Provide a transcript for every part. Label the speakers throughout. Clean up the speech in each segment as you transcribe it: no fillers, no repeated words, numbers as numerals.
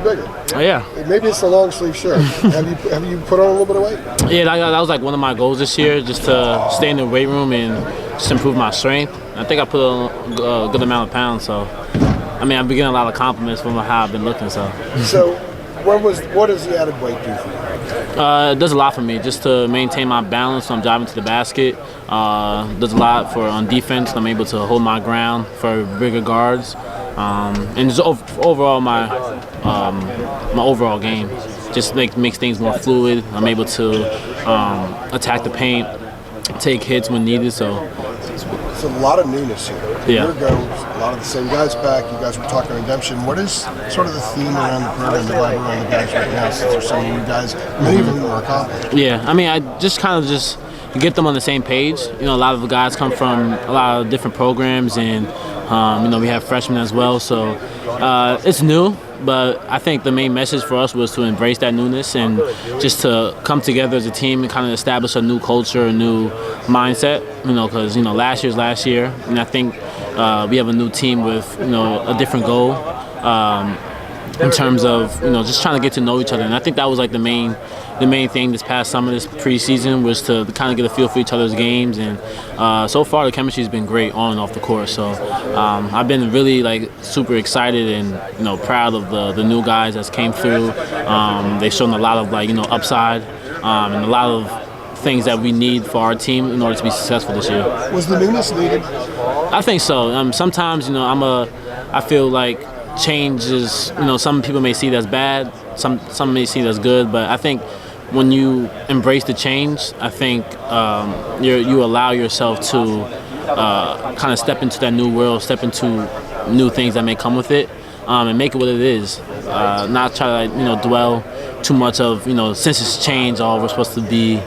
Speaker 1: bigger.
Speaker 2: Oh, yeah.
Speaker 1: Maybe it's a long sleeve shirt. have you put on a little bit of weight?
Speaker 2: Yeah, that was like one of my goals this year, just to stay in the weight room and just improve my strength. I think I put on a good amount of pounds, so I mean, I've been getting a lot of compliments from how I've been looking. So
Speaker 1: what does the added weight do for you?
Speaker 2: It does a lot for me, just to maintain my balance when I'm driving to the basket. Does a lot on defense. I'm able to hold my ground for bigger guards, and just overall my overall game just makes things more fluid. I'm able to attack the paint, take hits when needed. So
Speaker 1: it's a lot of newness here.
Speaker 2: Yeah.
Speaker 1: A year ago, a lot of the same guys back. You guys were talking redemption. What is sort of the theme around the program, the vibe around the guys right now, since there's so many new guys, many of them are accomplished?
Speaker 2: Yeah, I mean, I just kind of just get them on the same page. You know, a lot of the guys come from a lot of different programs, and you know, we have freshmen as well. So it's new, but I think the main message for us was to embrace that newness and just to come together as a team and kind of establish a new culture, a new mindset. You know, because last year's last year, and I think we have a new team with a different goal in terms of just trying to get to know each other. And I think that was like the main thing this past summer, this preseason, was to kind of get a feel for each other's games. And so far the chemistry has been great on and off the court. So I've been really super excited and proud of the new guys that came through. They've shown a lot of upside and a lot of things that we need for our team in order to be successful this year.
Speaker 1: Was the newness needed?
Speaker 2: I think so. Sometimes I feel like change is, some people may see it as bad, some may see it as good, but I think when you embrace the change, I think you allow yourself to kind of step into that new world, step into new things that may come with it, and make it what it is. Not try to dwell too much of since it's changed, we're supposed to be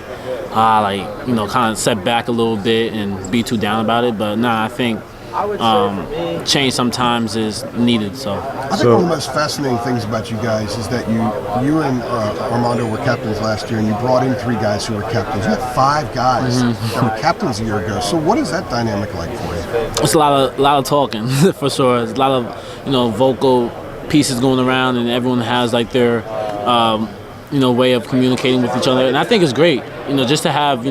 Speaker 2: kind of set back a little bit and be too down about it. But I think change sometimes is needed. So
Speaker 1: I think one of the most fascinating things about you guys is that you and Armando were captains last year, and you brought in 3 guys who were captains. You had 5 guys that were captains a year ago. So what is that dynamic like for you?
Speaker 2: It's a lot of talking for sure. It's a lot of vocal pieces going around, and everyone has their way of communicating with each other, and I think it's great. Just to have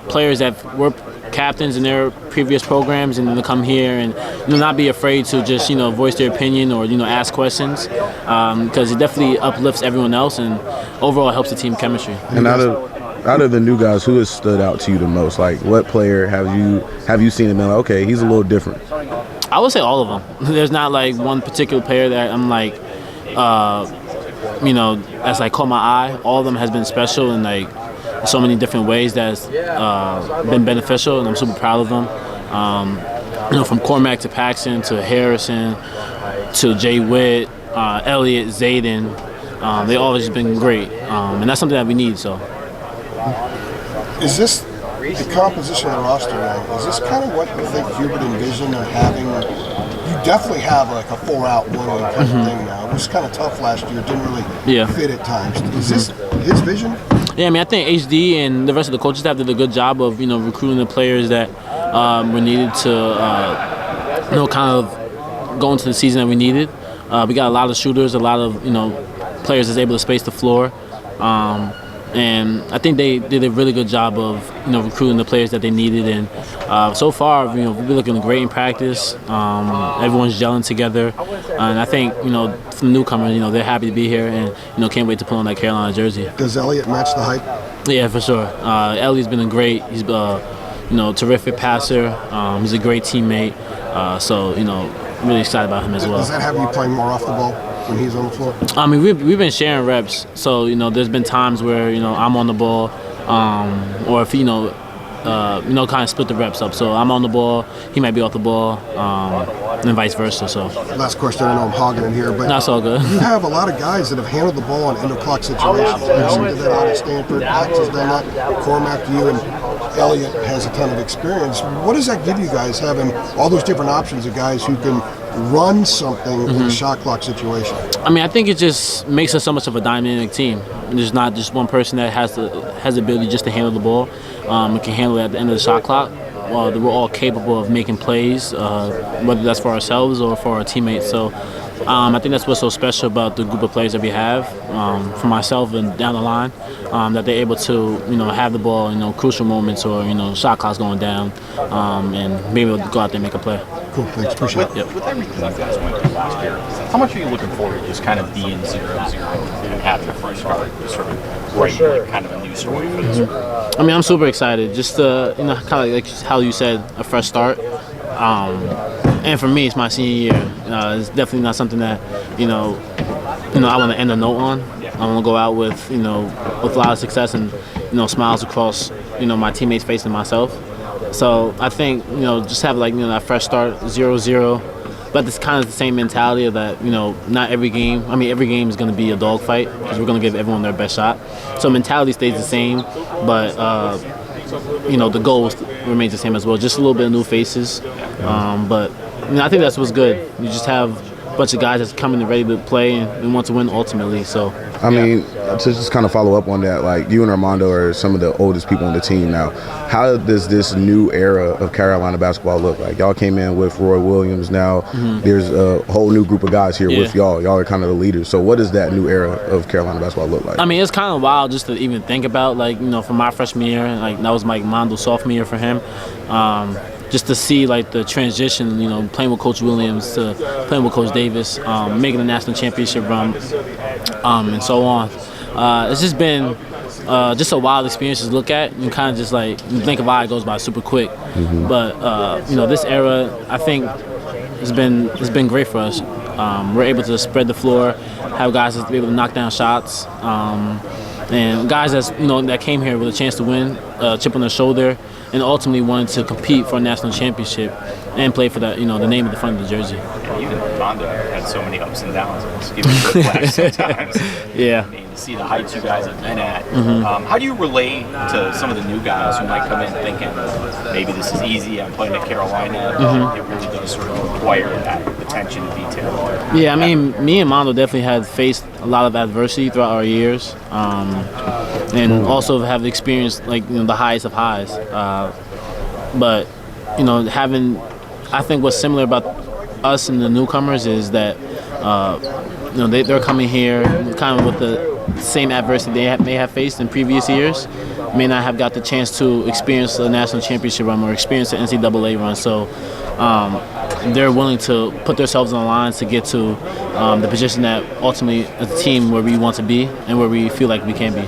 Speaker 2: players that were captains in their previous programs and then to come here and not be afraid to just voice their opinion or ask questions, because it definitely uplifts everyone else and overall helps the team chemistry.
Speaker 3: And out of the new guys, who has stood out to you the most? Like, what player have you seen and been like, okay, he's a little different?
Speaker 2: I would say all of them. There's not one particular player that I'm that's caught my eye. All of them has been special in so many different ways that's been beneficial, and I'm super proud of them. From Cormac to Paxson to Harrison to Jay Witt, Elliott, Zayden, they all just been great, and that's something that we need. So,
Speaker 1: is this the composition of the roster now? Is this kind of what you think Hubert envisioned or having? You definitely have a 4-out, 1-in kind of thing now. It was kind of tough last year. It didn't really fit at times. Is this his vision?
Speaker 2: Yeah, I think HD and the rest of the coaching staff did a good job of recruiting the players that were needed to kind of go into the season that we needed. We got a lot of shooters, a lot of players that's able to space the floor. And I think they did a really good job of recruiting the players that they needed, and so far we've been looking great in practice. Everyone's gelling together, and I think from the newcomers, they're happy to be here and can't wait to put on that Carolina jersey.
Speaker 1: Does Elliott match the hype?
Speaker 2: Yeah, for sure. Elliott's been he's terrific passer. He's a great teammate. So really excited about him as well.
Speaker 1: Does that have you playing more off the ball when he's on the floor?
Speaker 2: I mean, we've been sharing reps, so there's been times where I'm on the ball, or if kind of split the reps up. So I'm on the ball, he might be off the ball, and vice versa. So
Speaker 1: last question, I know I'm hogging in here, but
Speaker 2: that's all good.
Speaker 1: You have a lot of guys that have handled the ball in end-of-clock situations. Paxson did that out at Stanford, Max has done that, Cormac, you, and Elliott has a ton of experience. What does that give you guys, having all those different options of guys who can run something in a shot clock situation?
Speaker 2: I mean, I think it just makes us so much of a dynamic team. There's not just one person that has the ability just to handle the ball. And can handle it at the end of the shot clock. We're all capable of making plays, whether that's for ourselves or for our teammates. So I think that's what's so special about the group of players that we have, for myself and down the line, that they're able to, have the ball, crucial moments or, shot clocks going down, and be able to go out there and make a play.
Speaker 1: Cool, thanks, appreciate it.
Speaker 4: With everything you guys went through last year, how much are you looking forward to just kind of being 0-0 and having a fresh start, just sort of writing kind of a new story for this group?
Speaker 2: I mean, I'm super excited. Just kind of like how you said, a fresh start. And for me, it's my senior year. It's definitely not something that I want to end a note on. I want to go out with with a lot of success and smiles across my teammates' face and myself. So I think just have that fresh start, 0-0. But it's kind of the same mentality of that, not every game. I mean, every game is going to be a dogfight because we're going to give everyone their best shot. So mentality stays the same, but the goal remains the same as well. Just a little bit of new faces, but I think that's what's good. You just have a bunch of guys that's coming and ready to play and want to win ultimately. So
Speaker 3: I mean, to just kind of follow up on that, like you and Armando are some of the oldest people on the team now. How does this new era of Carolina basketball look like? Y'all came in with Roy Williams now. There's a whole new group of guys here with y'all. Y'all are kind of the leaders. So what does that new era of Carolina basketball look like?
Speaker 2: I mean, it's kind of wild just to even think about, for my freshman year, that was Mondo's sophomore year for him. Just to see the transition, playing with Coach Williams to playing with Coach Davis, making the national championship run, and so on. It's just been just a wild experience to look at and kind of just you think of how it goes by super quick. But this era, I think, has been great for us. We're able to spread the floor, have guys that's able to knock down shots, and guys that came here with a chance to win, chip on their shoulder, and ultimately wanted to compete for a national championship and play for that, the name at the front of the jersey.
Speaker 4: Even Armando had so many ups and downs. It's giving perplexed sometimes.
Speaker 2: Yeah.
Speaker 4: I mean, to see the heights you guys have been at. How do you relate to some of the new guys who might come in thinking maybe this is easy, I'm playing at Carolina? It really does sort of require that attention to detail.
Speaker 2: Yeah, I mean, me and Mondo definitely had faced a lot of adversity throughout our years, and also have experienced the highest of highs. But I think what's similar about us and the newcomers is that they're coming here kind of with the same adversity they may have faced in previous years, may not have got the chance to experience a national championship run or experience an NCAA run. So they're willing to put themselves on the line to get to the position that ultimately as a team where we want to be and where we feel like we can be.